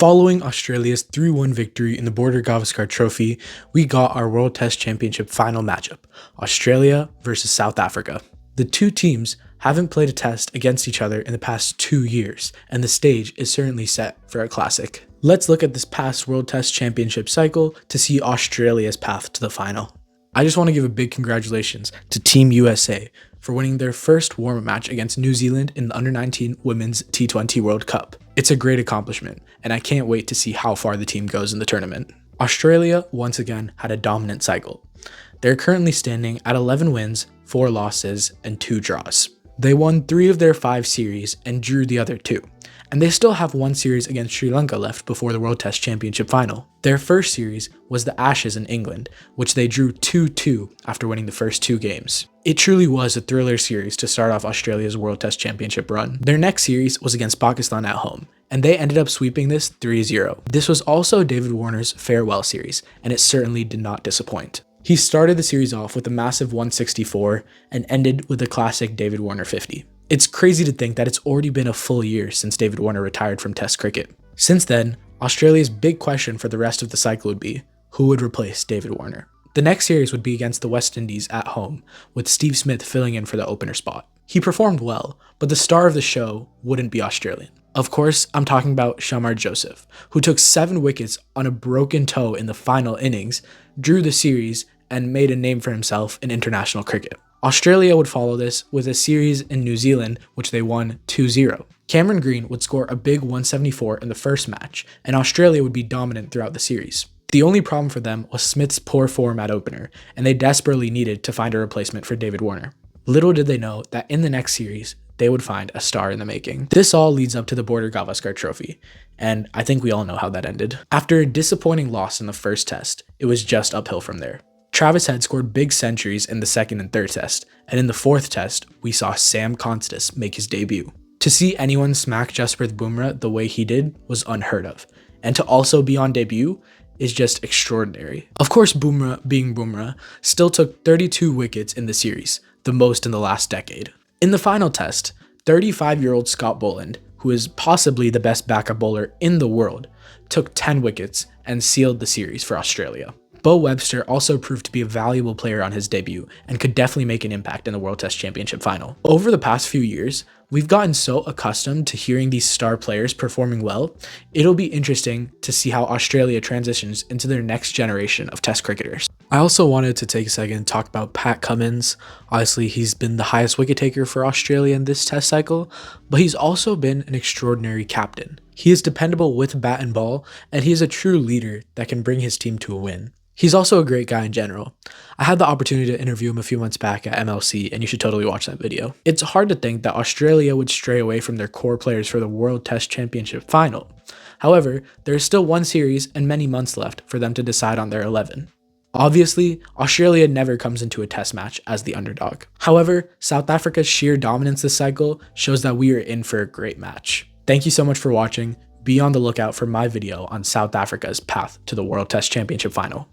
Following Australia's 3-1 victory in the Border Gavaskar Trophy, we got our World Test Championship final matchup, Australia versus South Africa. The two teams haven't played a test against each other in the past 2 years, and the stage is certainly set for a classic. Let's look at this past World Test Championship cycle to see Australia's path to the final. I just want to give a big congratulations to Team USA for winning their first warm-up match against New Zealand in the Under-19 Women's T20 World Cup. It's a great accomplishment, and I can't wait to see how far the team goes in the tournament. Australia, once again, had a dominant cycle. They're currently standing at 11 wins, 4 losses, and 2 draws. They won 3 of their 5 series and drew the other 2. And they still have 1 series against Sri Lanka left before the World Test Championship final. Their first series was the Ashes in England, which they drew 2-2 after winning the first 2 games. It truly was a thriller series to start off Australia's World Test Championship run. Their next series was against Pakistan at home, and they ended up sweeping this 3-0. This was also David Warner's farewell series, and it certainly did not disappoint. He started the series off with a massive 164 and ended with a classic David Warner 50. It's crazy to think that it's already been a full year since David Warner retired from Test cricket. Since then, Australia's big question for the rest of the cycle would be, who would replace David Warner? The next series would be against the West Indies at home, with Steve Smith filling in for the opener spot. He performed well, but the star of the show wouldn't be Australian. Of course, I'm talking about Shamar Joseph, who took 7 wickets on a broken toe in the final innings, drew the series, and made a name for himself in international cricket. Australia would follow this with a series in New Zealand, which they won 2-0. Cameron Green would score a big 174 in the first match, and Australia would be dominant throughout the series. The only problem for them was Smith's poor form at opener, and they desperately needed to find a replacement for David Warner. Little did they know that in the next series, they would find a star in the making. This all leads up to the Border Gavaskar Trophy, and I think we all know how that ended. After a disappointing loss in the first test, it was just uphill from there. Travis Head scored big centuries in the second and third test, and in the fourth test, we saw Sam Constas make his debut. To see anyone smack Jasprit Bumrah the way he did was unheard of, and to also be on debut is just extraordinary. Of course, Bumrah, being Bumrah, still took 32 wickets in the series, the most in the last decade. In the final test, 35-year-old Scott Boland, who is possibly the best backup bowler in the world, took 10 wickets and sealed the series for Australia. Bo Webster also proved to be a valuable player on his debut and could definitely make an impact in the World Test Championship final. Over the past few years, we've gotten so accustomed to hearing these star players performing well, it'll be interesting to see how Australia transitions into their next generation of Test cricketers. I also wanted to take a second and talk about Pat Cummins. Obviously, he's been the highest wicket taker for Australia in this Test cycle, but he's also been an extraordinary captain. He is dependable with bat and ball, and he is a true leader that can bring his team to a win. He's also a great guy in general. I had the opportunity to interview him a few months back at MLC, and you should totally watch that video. It's hard to think that Australia would stray away from their core players for the World Test Championship final. However, there is still 1 series and many months left for them to decide on their 11. Obviously, Australia never comes into a test match as the underdog. However, South Africa's sheer dominance this cycle shows that we are in for a great match. Thank you so much for watching. Be on the lookout for my video on South Africa's path to the World Test Championship final.